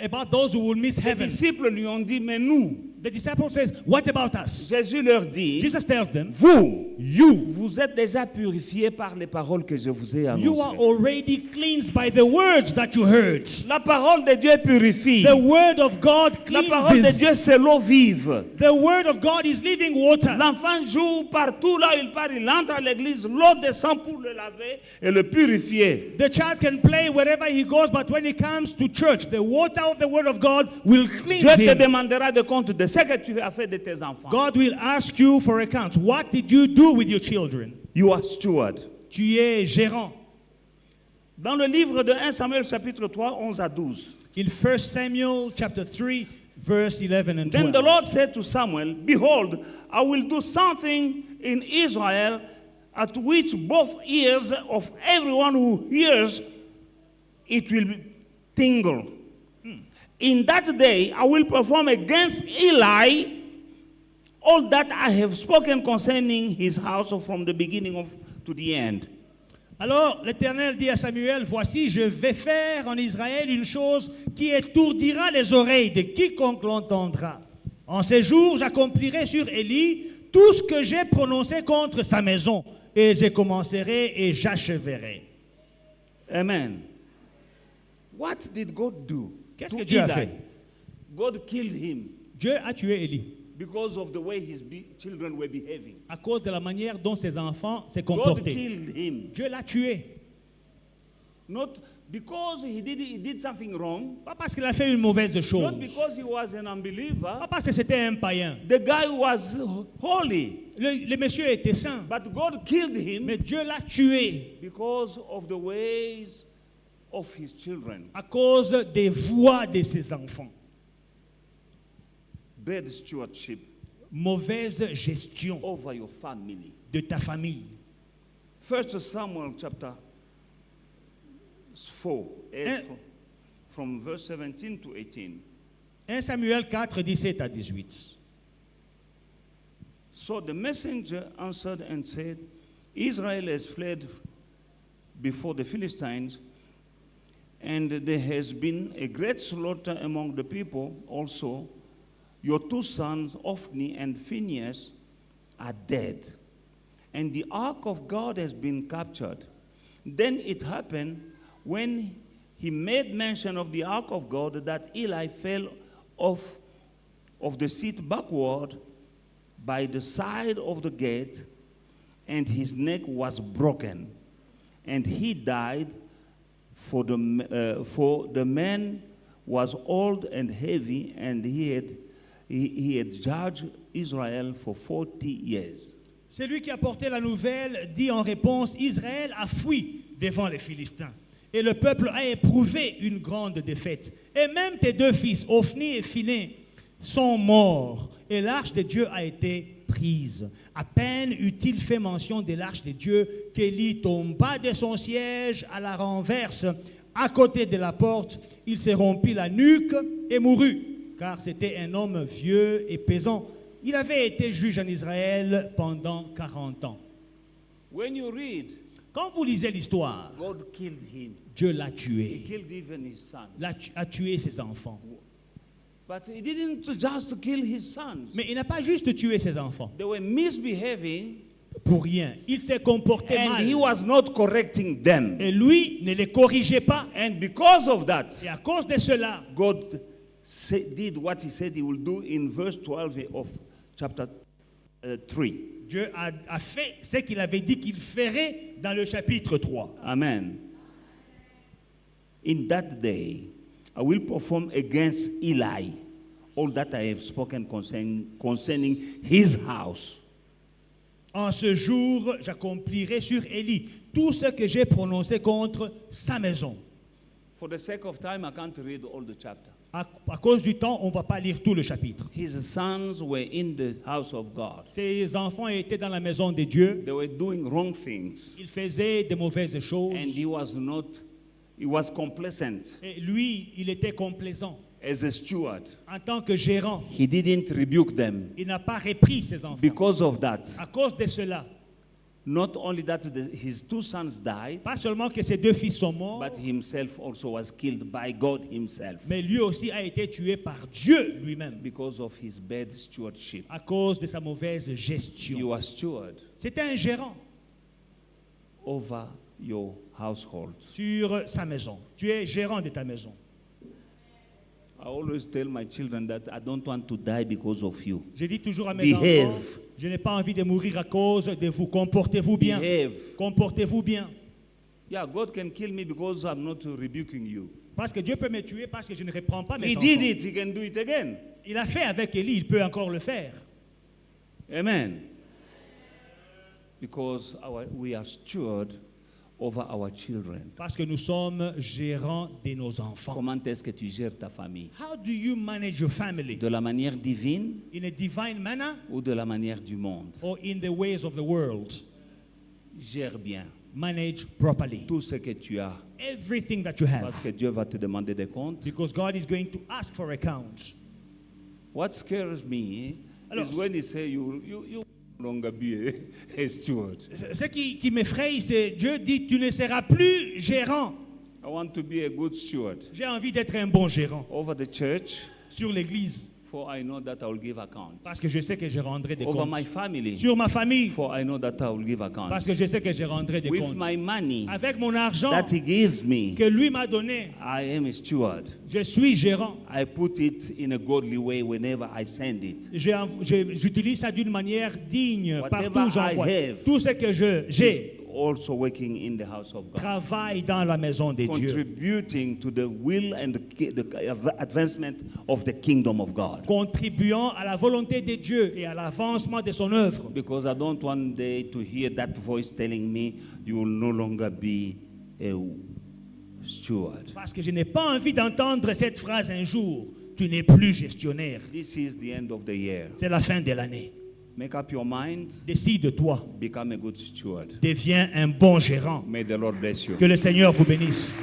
about those who will miss les heaven, disciples lui ont dit, mais nous, the disciple says, "What about us?" Jésus leur dit, Jesus tells them, vous êtes déjà purifiés par les paroles que je vous ai "You are annoncées. already cleansed by the words that you heard." La parole de Dieu purifie. The word of God La parole de Dieu, cleanses. c'est l'eau vive. The word of God is living water. L'enfant joue partout là où il part, il entre à l'église, l'eau descend pour le laver et le purifier. The child can play wherever he goes, but when he comes to church, the water of the word of God will cleanse Dieu te him. demandera de compte de ce que tu as fait de tes enfants. God will ask you for account. What did you do with your children? You are steward. Tu es gérant. Dans le livre de 1 Samuel chapitre 3, 11 à 12. In 1 Samuel chapter 3, verse 11 and Then the 12. Lord said to Samuel, behold, I will do something in Israel at which both ears of everyone who hears it will tingle. In that day I will perform against Eli all that I have spoken concerning his house from the beginning to the end. Alors l'Éternel dit à Samuel, voici, je vais faire en Israël une chose qui étourdira les oreilles de quiconque l'entendra. En ces jours, j'accomplirai sur Élie tout ce que j'ai prononcé contre sa maison, et je commencerai et j'achèverai. Amen. What did God do? Qu'est-ce to que Dieu a Eli? fait? God killed him Dieu a tué Élie because of the way his children were behaving. à cause de la manière dont ses enfants se God comportaient. killed him. Dieu l'a tué. Not because he did something wrong, Pas parce qu'il a fait une mauvaise chose. not because he was an Pas unbeliever. parce que c'était un païen. The guy was holy, Le monsieur était saint. but God killed him Mais Dieu l'a tué because of the ways of his children. à cause des voix de ses enfants. Bad stewardship Mauvaise gestion over your family. de ta famille. 1 Samuel chapter 4, from verse 17 to 18. 1 Samuel 4, 17 à 18. So the messenger answered and said, Israel has fled before the Philistines, and there has been a great slaughter among the people also. Your two sons, Ophni and Phinehas, are dead, and the ark of God has been captured. Then it happened when he made mention of the ark of God that Eli fell off of the seat backward by the side of the gate, and his neck was broken, and he died. For the man was old and heavy, and he had judged Israel for 40 years. Celui qui a porté la nouvelle dit en réponse, Israël a fui devant les Philistins. Et le peuple a éprouvé une grande défaite. Et même tes deux fils, Ophni et Phinehas, sont morts. Et l'arche de Dieu a été prise. À peine eut-il fait mention de l'arche de Dieu qu'Élie tomba de son siège à la renverse. À côté de la porte, il se rompit la nuque et mourut, car c'était un homme vieux et pesant. Il avait été juge en Israël pendant 40 ans. When you read, Quand vous lisez l'histoire, God killed him. Dieu l'a He tué, killed even his son. a tué ses enfants. But he didn't just kill his sons. Mais il n'a pas juste tué ses enfants They were misbehaving, pour rien. Il s'est comporté and he mal. was not correcting them. Et lui ne les corrigeait pas. And because of that, Et à cause de cela, God did what he said he will do in verse 12 of chapter 3. Dieu a fait ce qu'il avait dit qu'il ferait dans le chapitre 3. Amen. In that day, I will perform against Eli all that I have spoken concerning his house. En ce jour, j'accomplirai sur Élie tout ce que j'ai prononcé contre sa maison. For the sake of time, I can't read all the chapter. À cause du temps, on ne va pas lire tout le chapitre. His sons were in the house of God. Ses enfants étaient dans la maison de Dieu. They were doing wrong things. Ils faisaient de mauvaises choses. And he was complacent Et lui, il était complaisant. as a steward. En tant que gérant, He didn't rebuke them. il n'a pas repris ses enfants. Because of that, À cause de cela, not only that his two sons died, pas seulement que ses deux fils sont morts, but himself also was killed by God himself mais lui aussi a été tué par Dieu lui-même because of his bad stewardship. à cause de sa mauvaise You gestion. are steward C'était un gérant over your household. sur sa maison. Tu es gérant de ta maison. I always tell my children that I don't want to die because of you. Je dis toujours à mes Behave. enfants, je n'ai pas envie de mourir à cause de vous. Comportez-vous bien. Behave. Comportez-vous bien. Yeah, God can kill me because I'm not rebuking you. Parce que Dieu peut me tuer parce que je ne reprends pas mes He enfants. did it, he can do it again. Il a fait avec Élie, il peut encore le faire. Amen. Because we are steward over our children. Parce que nous sommes gérants de nos enfants. Comment est-ce que tu gères ta famille? How do you manage your family? De la manière divine In a divine manner ou de la manière du monde? or in the ways of the world? Gère bien Manage properly. tout ce que tu as. Everything that you Parce have. que Dieu va te demander des comptes. Because God is going to ask for accounts. What scares me Alors, is when he say you no longer be a steward. Ce qui m'effraie, c'est Dieu dit, tu ne seras plus gérant. I want to be a good steward J'ai envie d'être un bon gérant over the church, sur l'église. for I know that I will give account. Parce que je sais que je rendrai des Over comptes. my family, Sur ma famille. for I know that I will give account. Parce que je sais que je rendrai des With comptes. my money Avec mon argent that he gives me, que lui m'a donné, I am a steward. je suis gérant. I put it in a godly way whenever I send it. J'utilise ça d'une manière digne Whatever partout où j'envoie. I have, Tout ce que j'ai Also working in the house of God. travaille dans la maison de Dieu. Contributing to the will and the advancement of the kingdom of God. Contribuant à la volonté de Dieu et à l'avancement de son œuvre. Because I don't want day to hear that voice telling me you will no longer be a steward. Parce que je n'ai pas envie d'entendre cette phrase un jour. Tu n'es plus gestionnaire. This is the end of the year. C'est la fin de l'année. Make up your mind, Décide-toi. become a good steward. Deviens un bon gérant. May the Lord bless you. Que le Seigneur vous bénisse.